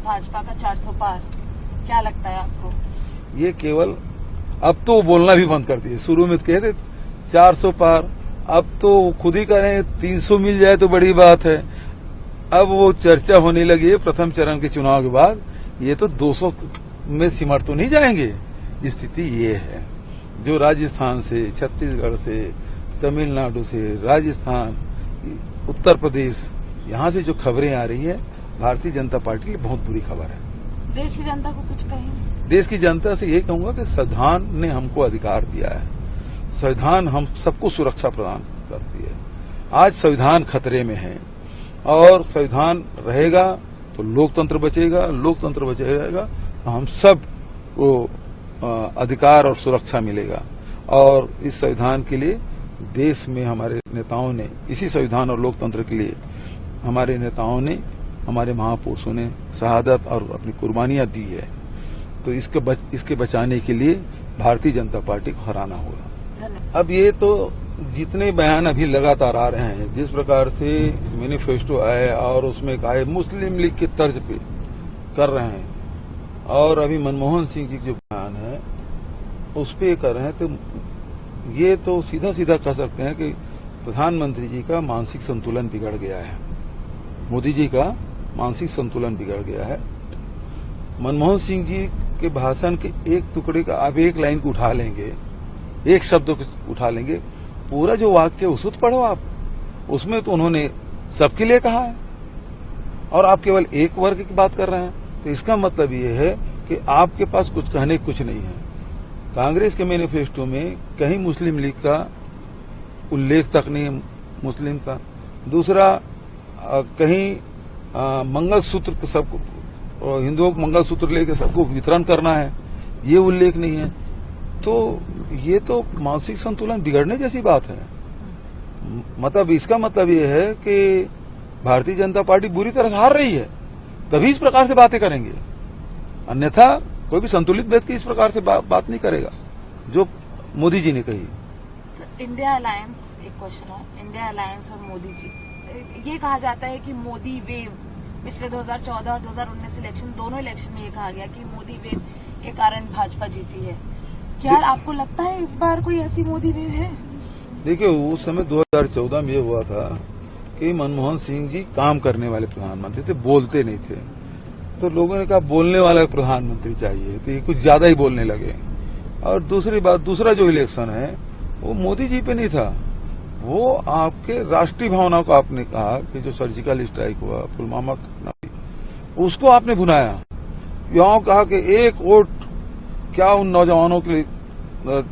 भाजपा का 400 पार, क्या लगता है आपको? ये केवल अब तो बोलना भी बंद कर दिए। शुरू में कहते 400 पार, अब तो खुद ही कह रहे हैं 300 मिल जाए तो बड़ी बात है। अब वो चर्चा होने लगी है प्रथम चरण के चुनाव के बाद, ये तो 200 में सिमट तो नहीं जाएंगे। स्थिति ये है, जो राजस्थान से, छत्तीसगढ़ से, तमिलनाडु से, राजस्थान, उत्तर प्रदेश, यहाँ से जो खबरें आ रही है, भारतीय जनता पार्टी के लिए बहुत बुरी खबर है। देश की जनता को कुछ कहेंगे? देश की जनता से ये कहूंगा कि संविधान ने हमको अधिकार दिया है, संविधान हम सबको सुरक्षा प्रदान करती है। आज संविधान खतरे में है और संविधान रहेगा तो लोकतंत्र बचेगा, लोकतंत्र बचेगा तो हम सब को अधिकार और सुरक्षा मिलेगा। और इस संविधान के लिए देश में हमारे नेताओं ने, इसी संविधान और लोकतंत्र के लिए हमारे नेताओं ने, हमारे महापुरुषों ने शहादत और अपनी कुर्बानियां दी है। तो इसके बचाने के लिए भारतीय जनता पार्टी को हराना होगा। अब ये तो जितने बयान अभी लगातार आ रहे हैं, जिस प्रकार से मैनिफेस्टो आए और उसमें कहा मुस्लिम लीग के तर्ज पे कर रहे हैं, और अभी मनमोहन सिंह जी जो बयान है उस पे कर रहे हैं, तो ये तो सीधा सीधा कह सकते हैं कि प्रधानमंत्री जी का मानसिक संतुलन बिगड़ गया है, मोदी जी का मानसिक संतुलन बिगड़ गया है। मनमोहन सिंह जी के भाषण के एक टुकड़े का आप एक लाइन को उठा लेंगे, एक शब्द को उठा लेंगे, पूरा जो वाक्य उसको तो पढ़ो आप, उसमें तो उन्होंने सबके लिए कहा है और आप केवल एक वर्ग की बात कर रहे हैं। तो इसका मतलब ये है कि आपके पास कुछ कहने कुछ नहीं है। कांग्रेस के मैनिफेस्टो में कहीं मुस्लिम लीग का उल्लेख तक नहीं है, मुस्लिम का। दूसरा, कहीं मंगलसूत्र सबको, हिंदुओं को मंगलसूत्र लेकर सबको वितरण करना है, ये उल्लेख नहीं है। तो ये तो मानसिक संतुलन बिगड़ने जैसी बात है। मतलब इसका मतलब ये है कि भारतीय जनता पार्टी बुरी तरह से हार रही है, तभी इस प्रकार से बातें करेंगे, अन्यथा कोई भी संतुलित व्यक्ति इस प्रकार से बात नहीं करेगा जो मोदी जी ने कही। इंडिया अलायंस, एक क्वेश्चन है, इंडिया अलायंस और मोदी जी, ये कहा जाता है कि मोदी वेव, पिछले 2014 और 2019 इलेक्शन, दोनों इलेक्शन में ये कहा गया कि मोदी वेव के कारण भाजपा जीती है। क्या आपको लगता है इस बार कोई ऐसी मोदी वेव है? देखिए, उस समय 2014 में ये हुआ था कि मनमोहन सिंह जी काम करने वाले प्रधानमंत्री थे, बोलते नहीं थे, तो लोगों ने कहा बोलने वाला प्रधानमंत्री चाहिए, तो ये कुछ ज्यादा ही बोलने लगे। और दूसरी बात, दूसरा जो इलेक्शन है वो मोदी जी पे नहीं था, वो आपके राष्ट्रीय भावनाओं को आपने कहा कि जो सर्जिकल स्ट्राइक हुआ, पुलवामा, उसको आपने भुनाया। यहाँ कहा कि एक वोट क्या उन नौजवानों के लिए,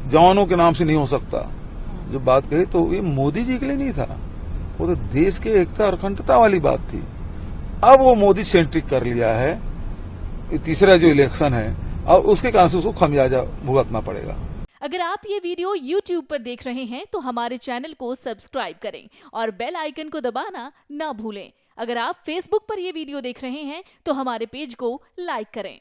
जवानों के नाम से नहीं हो सकता, जो बात कही, तो ये मोदी जी के लिए नहीं था, वो तो देश के एकता और अखंडता वाली बात थी। अब वो मोदी सेंट्रिक कर लिया है, तीसरा जो इलेक्शन है, और उसके कारण से उसको खमियाजा भुगतना पड़ेगा। अगर आप ये वीडियो YouTube पर देख रहे हैं तो हमारे चैनल को सब्सक्राइब करें और बेल आइकन को दबाना ना भूलें। अगर आप Facebook पर ये वीडियो देख रहे हैं तो हमारे पेज को लाइक करें।